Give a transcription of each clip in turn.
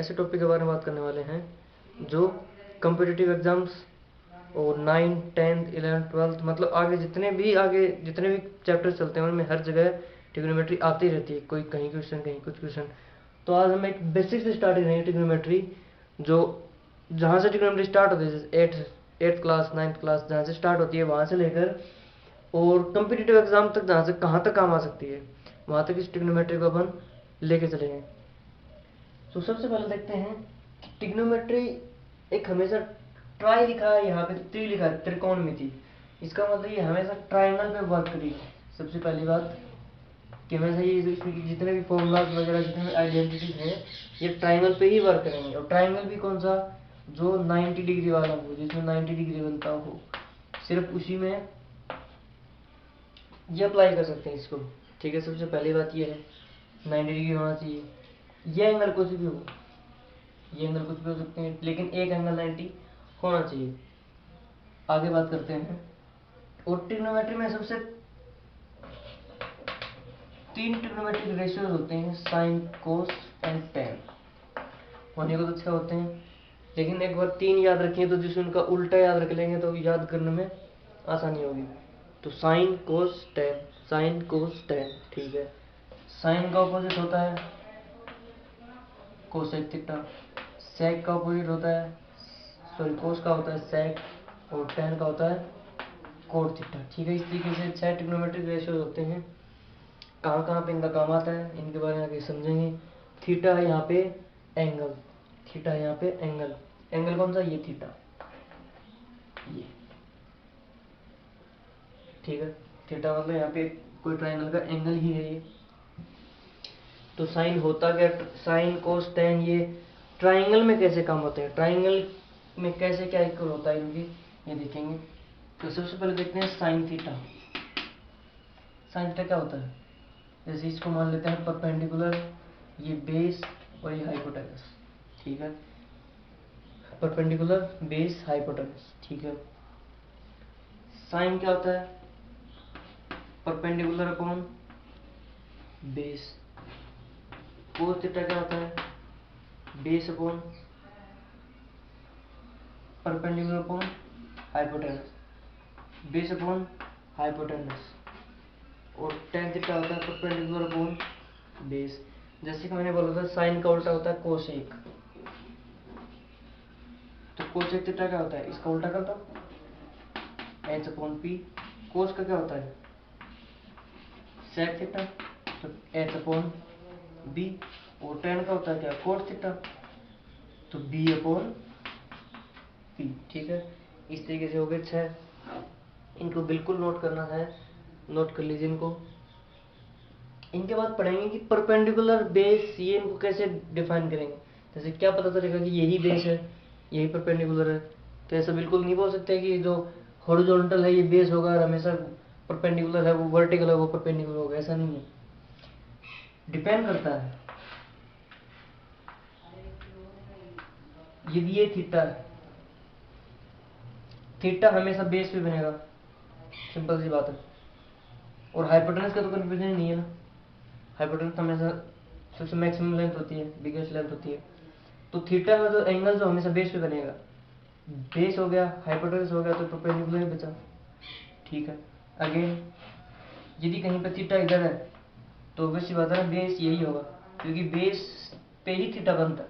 ऐसे टॉपिक के बारे में बात करने वाले हैं जो कॉम्पिटिटिव एग्जाम्स और 9, 10th, 11th, 12th मतलब आगे जितने भी चैप्टर चलते हैं उनमें हर जगह ट्रिग्नोमेट्री आती रहती है, कोई कहीं क्वेश्चन कहीं कुछ क्वेश्चन। तो आज हम एक बेसिक से स्टार्ट करेंगे ट्रिग्नोमेट्री, जो जहाँ से ट्रिग्नोमेट्री स्टार्ट होती है, जैसे 8th क्लास 9th क्लास जहाँ से स्टार्ट होती है वहाँ से लेकर और कॉम्पिटिटिव एग्जाम तक जहाँ से कहाँ तक काम आ सकती है वहाँ तक इस ट्रिग्नोमेट्री को अपन लेके चलेंगे। तो सबसे पहले देखते हैं कि ट्रिग्नोमेट्री एक हमेशा ट्राई लिखा है, यहाँ पे त्रि लिखा है, त्रिकोणमिति। इसका मतलब ये हमेशा ट्रायंगल पे वर्क करेगी। सबसे पहली बात कि हमेशा ये जितने भी फॉर्मूलाज वगैरह जितने भी आइडेंटिटीज हैं ये ट्रायंगल पे ही वर्क करेंगे। और ट्रायंगल भी कौन सा, जो 90 डिग्री वाला हो, जिसमें 90 डिग्री बनता हो, सिर्फ उसी में ये अप्लाई कर सकते हैं इसको। ठीक है, सबसे पहली बात ये है 90 डिग्री होना चाहिए। ये एंगल कुछ भी हो, ये एंगल कुछ भी हो सकते हैं, लेकिन एक एंगल 90 होना चाहिए। आगे बात करते हैं। और ट्रिग्नोमेट्री में सबसे 3 ट्रिग्नोमेट्रिक रेशियोज होते हैं, साइन, कोस एंड टेन। होने को तो अच्छा होते हैं, लेकिन एक बार 3 याद रखें तो जिसमें उनका उल्टा याद रख लेंगे तो याद करने में आसानी होगी। तो sine cos ten, sine cos ten. ठीक है, साइन का ऑपोजिट होता है कोसेक थीटा, सेक का ऑपोजिट होता है, सॉरी कोस का होता है सेक, और टेन का होता है कोट थीटा। ठीक है, इस तरीके से 6 ट्रिग्नोमेट्रिक रेशियोज होते हैं। कहाँ कहाँ पे इनका काम आता है इनके बारे में आगे समझेंगे। थीटा है यहाँ पे एंगल, थीटा है यहाँ पे एंगल, एंगल कौन सा, ये थीटा, ये। ठीक है, थीटा मतलब यहाँ पे कोई ट्रायंगल का एंगल ही है ये। तो साइन होता क्या, साइन कोस टेन ये ट्रायंगल में कैसे काम होते हैं, ट्रायंगल में कैसे क्या इक्वल होता है इनकी, ये देखेंगे। तो सबसे पहले देखते हैं साइन थीटा। साइन थीटा क्या होता है, जैसे इसको मान लेते हैं परपेंडिकुलर, ये बेस और ये हाइपोटेनस। ठीक है, परपेंडिकुलर बेस हाइपोटेनस। ठीक है, साइन क्या होता है, perpendicular upon base. Cos theta क्या होता है, base upon perpendicular upon hypotenuse, base upon hypotenuse. और टेन थीटा होता है परपेंडिकुलर अपॉन बेस। जैसे कि मैंने बोला था साइन का उल्टा होता है कोसेक, तो कोसेक थीटा क्या होता है, इसका उल्टा कर दो, एच अपॉन पी। कोस का क्या होता है सेक थीटा, तो एच अपॉन बी। और टेन का होता है क्या, कोट थीटा, तो बी अपॉन पी। ठीक है, इस तरीके से हो गए 6। इनको बिल्कुल नोट करना है, नोट कर लीजिए इनको। इनके बाद पढ़ेंगे कि परपेंडिकुलर बेस, ये इनको कैसे डिफाइन करेंगे। जैसे क्या पता चलेगा कि यही बेस है, यही परपेंडिकुलर है। तो ऐसा बिल्कुल नहीं बोल सकते कि जो हॉरिजॉन्टल है ये बेस होगा और हमेशा परपेंडिकुलर है वो वर्टिकल है वो परपेंडिकुलर होगा, ऐसा नहीं है, डिपेंड करता है। यदि ये थीटा है, थीटा हमेशा बेस पे बनेगा, सिंपल सी बात है। और हाइपोटेनस का तो कंफ्यूजन ही नहीं है ना, हाइपोटेनस हमेशा सबसे मैक्सिमम लेंथ होती है, बिगेस्ट लेंथ होती है। तो थीटा में जो एंगल जो हमेशा बेस पे बनेगा, बेस हो गया, हाइपोटेनस हो गया, तो परपेंडिकुलर ही बचा। ठीक है, अगेन यदि कहीं पर थीटा इधर है तो वैसी बात है ना, बेस यही होगा, क्योंकि बेस पे ही थीटा बनता है,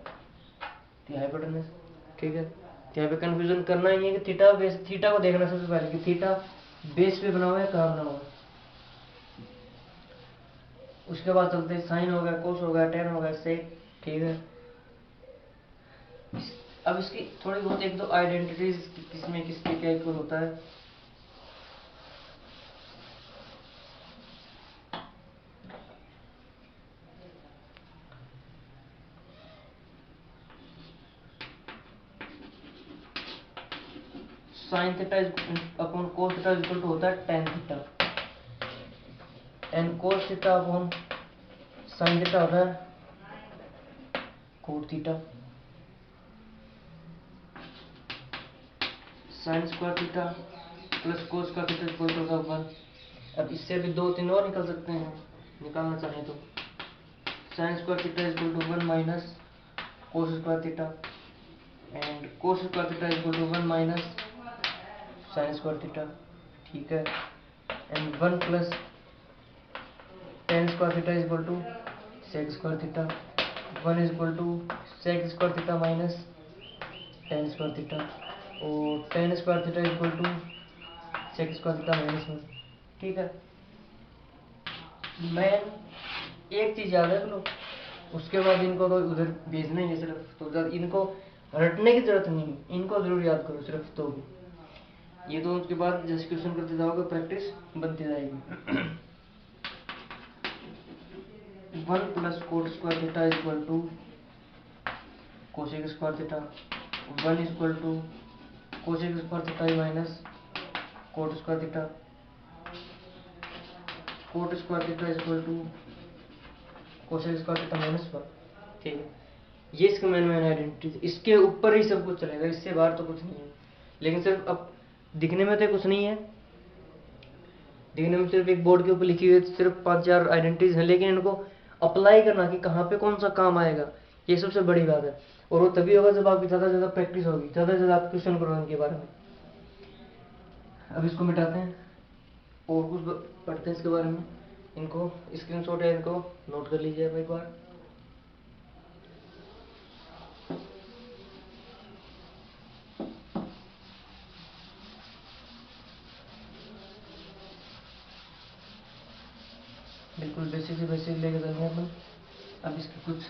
तो हाइपोटेनस। ठीक है, तो यहाँ पे कंफ्यूजन करना ही है कि थीटा बेस, थीटा को देखना सबसे पहले कि थीटा बेस पे बना हुआ है कहाँ बना हुआ है। उसके बाद चलते हैं साइन हो गया, कोस हो गया, टेन हो गया, सेक। ठीक है, अब इसकी थोड़ी बहुत एक दो आइडेंटिटीज किसमें किसके क्या इक्वल होता है। Sine theta upon cos theta equal to होता है tan theta, and cos theta upon sine theta होता है cot theta. Sine square theta plus cos का थीटा इक्वल टू होगा 1। अब इससे भी 2 3 और निकल सकते हैं, निकालना चाहें तो। Sine square theta equal to 1 minus cos square theta and cos square theta equal to 1 minus sine square theta, ठीक है, and 1 plus tan square theta equal to sec square theta, 1 is equal to sec square theta minus tan square theta और tan square theta equal to sec square theta minus 1, ठीक है। मैं एक चीज याद रख लो, उसके बाद इनको तो उधर भेजना ही है सिर्फ, तो इनको रटने की जरूरत नहीं है, इनको जरूर याद करो सिर्फ तो ये तो उसके बाद जैसे क्वेश्चन करते जाओगे प्रैक्टिस बनती जाएगी। 1 plus cot square theta equal to cosec square theta, 1 equal to cosec square theta minus cot square theta, cot square theta equal to cosec square theta minus 1, ठीक है। ये इसका मेन आइडेंटिटी, इसके ऊपर ही सब कुछ चलेगा, इससे बाहर तो कुछ नहीं है। लेकिन सिर्फ अब दिखने में तो कुछ नहीं है, दिखने में सिर्फ एक बोर्ड के ऊपर लिखी हुई सिर्फ 5-4 आइडेंटिटीज हैं, लेकिन इनको अप्लाई करना कि कहाँ पे कौन सा काम आएगा, ये सबसे बड़ी बात है। और वो तभी होगा जब आपकी ज़्यादा से ज़्यादा प्रैक्टिस होगी, ज़्यादा से ज़्यादा आप क्वेश्चन करो इनके बारे में। अब इसको मिटाते हैं और कुछ पढ़ते हैं इसके बारे में। इनको स्क्रीनशॉट है, इनको नोट कर लीजिए एक बार। बिल्कुल बेसिक से बेसिक लेके चलते हैं अपन। अब इसके कुछ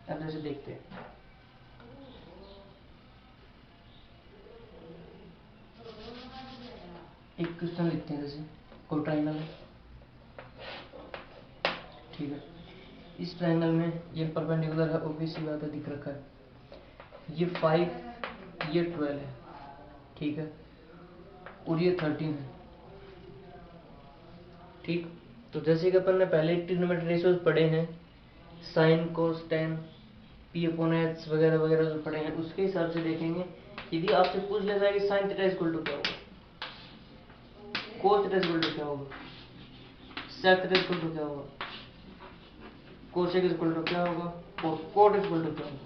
अब जैसे देखते हैं, एक क्वेश्चन लिखते हैं, जैसे कोई ट्रायंगल है, ठीक है। इस ट्रायंगल में ये परपेंडिकुलर है, ऑब्वियस सी बात है, दिख रखा है। ये 5 ये 12 है, ठीक है, और ये 13 है, ठीक। तो जैसे कि अपन ने पहले ट्रिग्नोमेट्री रेशियोज पढ़े हैं, sine cos ten P upon H वगैरह वगैरह जो पढ़े हैं, उसके हिसाब से देखेंगे। यदि आपसे पूछ लिया जाए कि साइन थीटा इक्वल टू क्या होगा, कोस थीटा इक्वल टू क्या होगा, सेक थीटा इक्वल टू क्या होगा, कोसेक इक्वल टू क्या होगा और कोट इक्वल टू क्या होगा।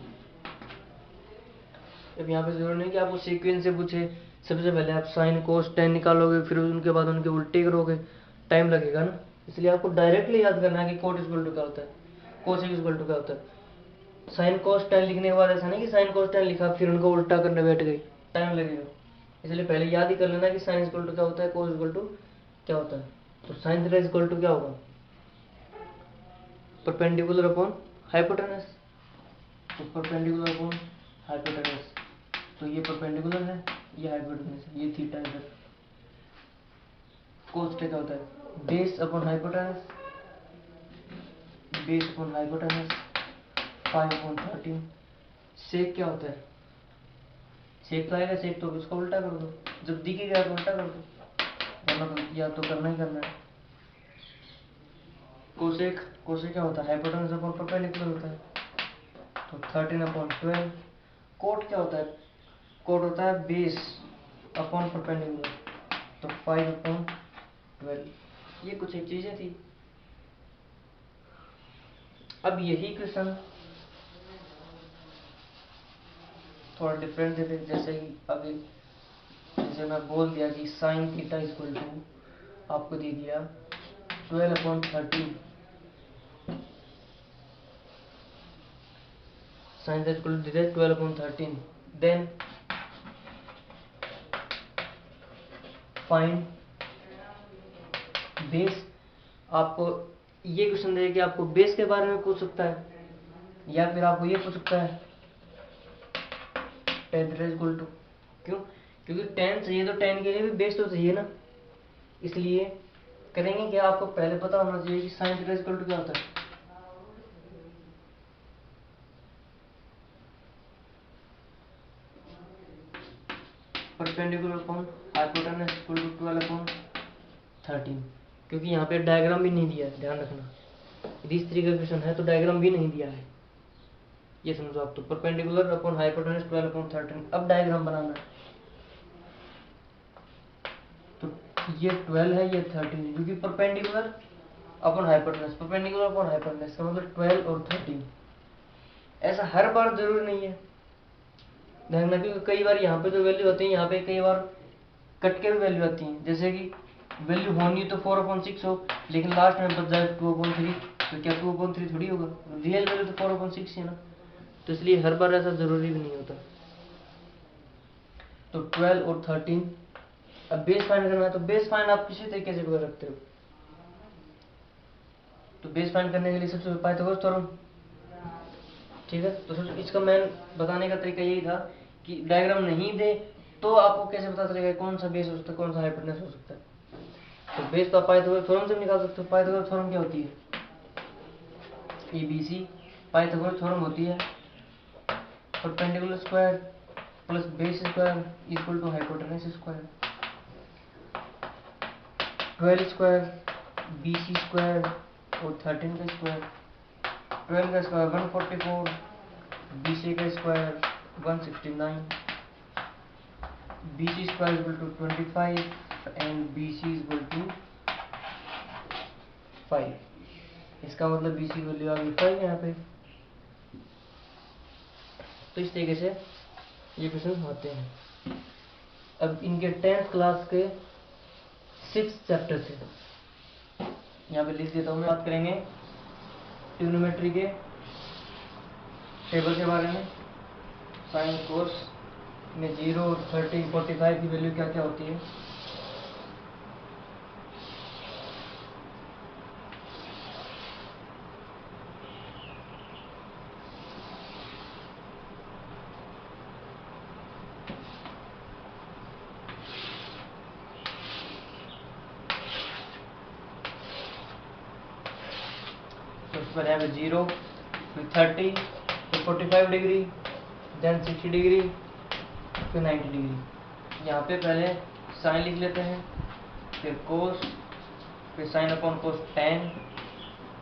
अब यहाँ पे जरूरी नहीं कि आपको सीक्वेंस से पूछे, सबसे पहले आप साइन कोस टेन निकालोगे, फिर उनके बाद उनके उल्टे करोगे, टाइम लगेगा ना। इसलिए आपको डायरेक्टली याद करना है कि कोट इक्वल टू क्या होता है, कोसेक इक्वल टू क्या होता है। साइन कोस टेन लिखने के बाद ऐसा नहीं कि साइन कोस टेन लिखा फिर उनको उल्टा करने बैठ गई, टाइम लगेगा। इसलिए पहले याद ही कर लेना कि साइन इक्वल टू क्या होता है, कोस इक्वल टू क्या होता है। तो साइन थीटा इक्वल टू क्या होगा, परपेंडिकुलर अपॉन हाइपोटेनस, तो परपेंडिकुलर अपॉन हाइपोटेनस, तो ये परपेंडिकुलर है, ये हाइपोटेनस है, ये थीटा इधर। कोस क्या होता है, base upon hypotenuse, base upon hypotenuse 5/13। सेक क्या होता है, सेक तो आएगा, सेक तो उसका उल्टा कर दो, जब दिखेगा तो उल्टा कर दो, वरना तो या तो करना ही करना है। कोसेक, कोसेक क्या होता है, हाइपोटेनस अपॉन परपेंडिकुलर होता है, तो 13/12। कोट क्या होता है, कोट होता है बेस अपॉन परपेंडिकुलर, तो 5/12। ये कुछ एक चीजें थी। अब यही क्वेश्चन थोड़ा डिफरेंट देते, जैसे कि अभी जैसे मैं बोल दिया कि साइन थीटा इक्वल टू आपको दे दिया 12/13, साइन थीटा इक्वल टू दे दिया 12/13, देन फाइंड बेस। आपको ये क्वेश्चन दे कि आपको बेस के बारे में पूछ सकता है, या फिर आपको ये पूछ सकता है टेन थीटा इक्वल टू, क्यों, क्योंकि टेन चाहिए तो टेन के लिए भी बेस तो चाहिए ना। इसलिए करेंगे कि आपको पहले पता होना चाहिए कि साइन थीटा इक्वल टू क्या होता है। Perpendicular upon hypotenuse equal to 12/13, क्योंकि यहाँ पे डायग्राम भी नहीं दिया है, ध्यान रखना। यदि इस तरीके का क्वेश्चन है तो डायग्राम भी नहीं दिया है, ये समझो आप। तो परपेंडिकुलर अपॉन हाइपोटेनस 12/13, अब डायग्राम बनाना है। तो ये 12 है, ये 13 है, क्योंकि perpendicular upon hypotenuse, perpendicular upon hypotenuse का मतलब 12 और 13। ऐसा हर बार जरूरी नहीं है देखना, क्योंकि कई बार यहाँ पे जो वैल्यू होती है यहाँ पे कई बार कट के भी वैल्यू आती है, जैसे कि वैल्यू होनी तो 4/6 हो लेकिन लास्ट में बच जाए 2/3, तो क्या 2/3 थोड़ी होगा, रियल वैल्यू तो 4/6 है ना, तो इसलिए हर बार ऐसा जरूरी भी नहीं होता। तो 12 और 13। अब बेस फाइंड करना है, तो बेस फाइंड आप किसी तरीके से कर सकते हो। तो बेस फाइंड करने के लिए सबसे पाइथागोरस थ्योरम, ठीक है। तो सबसे इसका मैं बताने का तरीका यही था कि डायग्राम नहीं दे तो आपको कैसे पता चलेगा कौन सा बेस हो सकता है, कौन सा हाइपोटेनस हो सकता है। तो बेस तो आप पाइथागोरस थ्योरम से निकाल सकते हो। पाइथागोरस थ्योरम क्या होती है, ABC पाइथागोरस थ्योरम होती है perpendicular square plus base square equal to hypotenuse square. 12 square BC square और 13 का स्क्वायर। 12 का स्क्वायर 144, BC का square 169, BC square equal to 25 and BC equal to 5। इसका मतलब BC वैल्यू आ गई 5 यहाँ पे। तो इस तरीके से ये क्वेश्चन आते हैं। अब इनके 10th क्लास के 6th चैप्टर से यहाँ पे लिख देता हूँ मैं। बात करेंगे ट्रिग्नोमेट्री के टेबल के बारे में। साइन कोस में 0, 30, 45 की वैल्यू क्या क्या होती है। पहले यहाँ पे 0, फिर 30, फिर 45 डिग्री, देन 60 डिग्री, फिर 90 डिग्री। यहाँ पे पहले साइन लिख लेते हैं, फिर कोस, फिर साइन अपॉन कोस tan,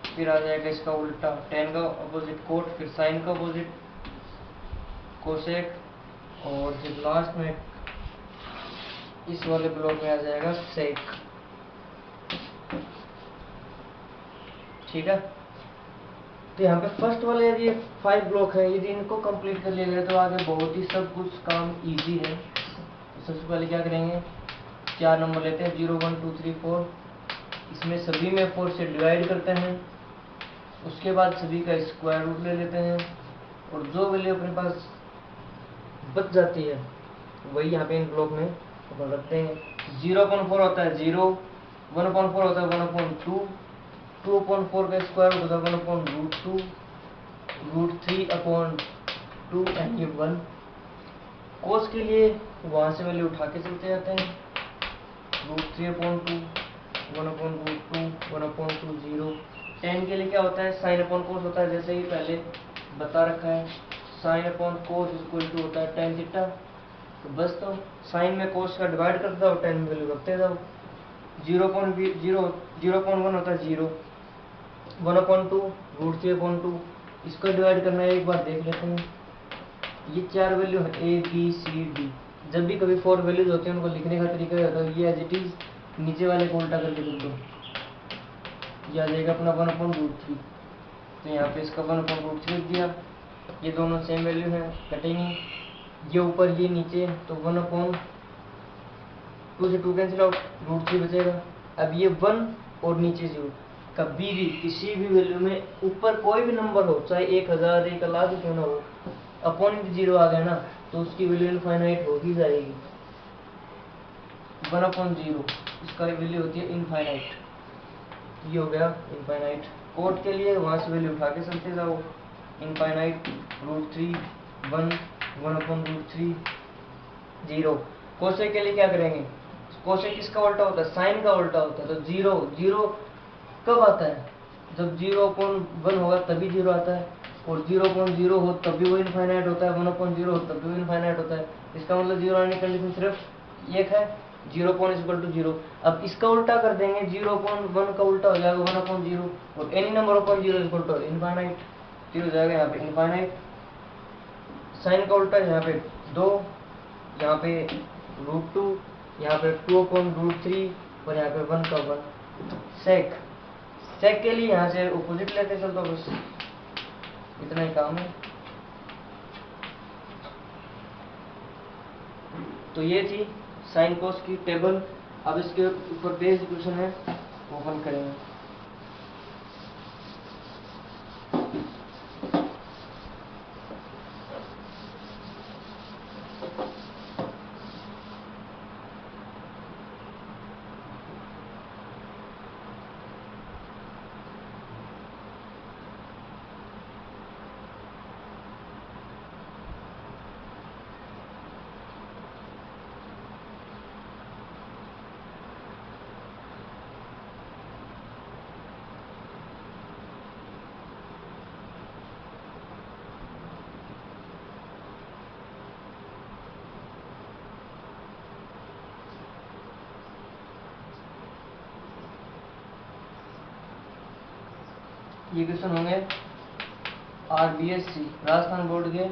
फिर आ जाएगा इसका उल्टा tan का अपोजिट कोट, फिर साइन का अपोजिट कोसेक, और फिर लास्ट में इस वाले ब्लॉक में आ जाएगा सेक। ठीक है। तो यहाँ पे फर्स्ट वाले यदि 5 ब्लॉक है, यदि इनको कंप्लीट कर लिया जाए तो आगे बहुत ही सब कुछ काम इजी है। तो सबसे पहले क्या करेंगे, 4 नंबर लेते हैं 0, 1, 2, 3, 4। इसमें सभी में 4 से डिवाइड करते हैं, उसके बाद सभी का स्क्वायर रूट ले लेते हैं, और जो वैल्यू अपने पास बच जाती है वही यहाँ पे इन ब्लॉक में अपन रखते हैं। 0/4 होता है 0, 1/4 होता है 1/2, 2/4 का स्क्वायर होता है 1/√2, √3/2 एंड ये 1। कोस के लिए वहां से वैल्यू उठा के चलते जाते हैं, √3/2, 1/√2, 1/2, 0। tan के लिए क्या होता है, साइन अपॉन कोस होता है, जैसे ही पहले बता रखा है। Sine upon cos equal to होता है tan थीटा। तो बस तो साइन में कोस का डिवाइड करते जाओ, tan में वैल्यू रखते जाओ। 0.1 होता है 0, 1/2, √3/2, इसको डिवाइड करना है, एक बार देख लेते हैं। ये 4 वैल्यू है A B C D। जब भी कभी 4 वैल्यूज होती हैं उनको लिखने का तरीका होता है ये एज इट इज नीचे वाले को उल्टा करके लिख दो, ये आ जाएगा अपना 1/√3। तो यहाँ पे इसका 1/√3 लिख दिया। ये दोनों सेम वैल्यू है, कटेंगे, ये ऊपर ये नीचे, तो 1/2 से 2 कैंसिल आउट, √3 बचेगा। अब ये 1 और नीचे 0, कभी भी किसी भी वैल्यू में ऊपर कोई भी नंबर हो, चाहे 1000, 1,00,000 क्यों ना हो, अपॉन 0 आ गया ना तो उसकी वैल्यू इनफाइनाइट हो ही जाएगी। 1/0 इसका वैल्यू होती है इनफाइनाइट, ये हो गया इनफाइनाइट। कोट के लिए वहां से वैल्यू उठा के चलते जाओ, इनफाइनाइट, √3, 1, 1/√3, 0। कोसेक के लिए क्या करेंगे, कोसेक किसका उल्टा होता है, साइन का उल्टा होता है। तो 0 कब आता है, जब 0/1 होगा तभी 0 आता है, और 0/0 हो तब भी वो इनफाइनाइट होता है, 1/0 हो तब भी वो इनफाइनाइट होता है। इसका मतलब 0 आने की कंडीशन सिर्फ एक है, 0.0। अब इसका उल्टा कर देंगे, 0/1 का उल्टा हो जाएगा 1/0, और any number upon 0 equal to infinite, 0 हो जाएगा यहाँ पे इनफाइनाइट। साइन का उल्टा यहाँ पे 2, यहाँ पे √2, यहाँ पे 2/√3, और यहाँ पे 1 का 1। सेक सेक के लिए यहाँ से अपोजिट लेके चल दो, बस इतना ही काम है। तो ये थी साइन कोस की टेबल। अब इसके ऊपर बेस इक्वेशन है, ओपन करेंगे। ये क्वेश्चन होंगे RBSC राजस्थान बोर्ड के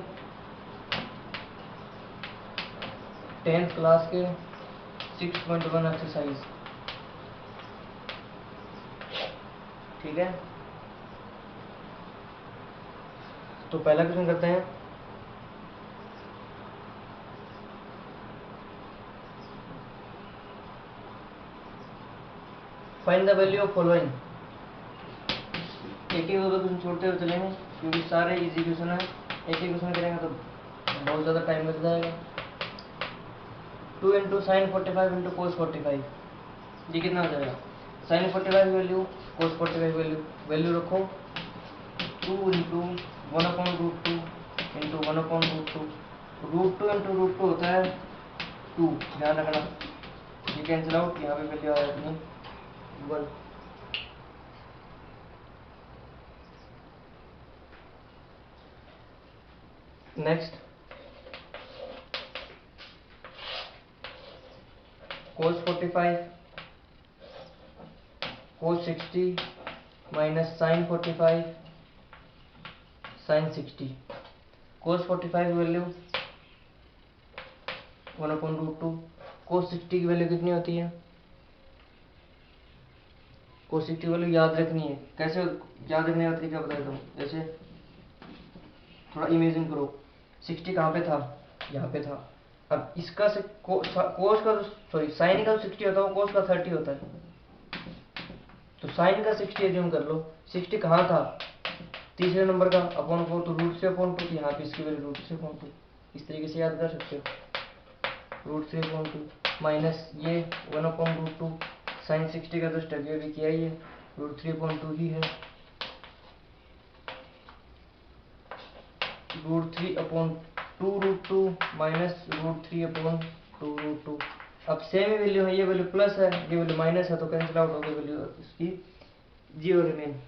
10th क्लास के 6.1 एक्सरसाइज। ठीक है, तो पहला क्वेश्चन करते हैं। Find the value of following. एक ही दो क्वेश्चन छोड़ते हुए चलेंगे क्योंकि सारे इजी क्वेश्चन है। एक ही क्वेश्चन करेंगे तो बहुत ज़्यादा टाइम लग जाएगा। 2 इंटू साइन 45 इंटू कोस 45, ये कितना हो जाएगा? साइन 45 वैल्यू, कोस 45 वैल्यू, वैल्यू रखो 2 इंटू 1/√2 इंटू 1/√2। √2 इंटू √2 होता है 2, ध्यान रखना। ये कैंसिल आउट, यहाँ पे वैल्यू आ जाती है 1। Next cos 45 cos 60 minus sin 45 sin 60। cos 45 value 1/√2। cos 60 की वैल्यू कितनी होती है? cos 60 वैल्यू याद रखनी है। कैसे याद रखने का तरीका बता देता हूँ। जैसे थोड़ा इमेजिन करो, 60 कहाँ पे था? यहाँ पे था। अब इसका से कोस का, सॉरी साइन का 60 होता है, कोस का 30 होता है। तो साइन का 60 एज्यूम कर लो। 60 कहाँ था? तीसरे नंबर का अपॉन 4, तो √3/2। यहाँ पे इसकी वैल्यू √3/2। इस तरीके से याद कर सकते हो। √3/2 माइनस ये 1/√2। साइन 60 का तो स्टेप भी किया ही है, √3/2 ही है। √3/2√2 माइनस √3/2√2। अब सेम वैल्यू है, ये वैल्यू प्लस है, ये वैल्यू माइनस है, तो कैंसिल आउट हो गई वैल्यू इसकी 0 रिमेन।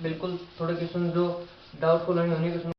बिल्कुल थोड़े क्वेश्चन जो डाउटफुल नहीं होने क्वेश्चन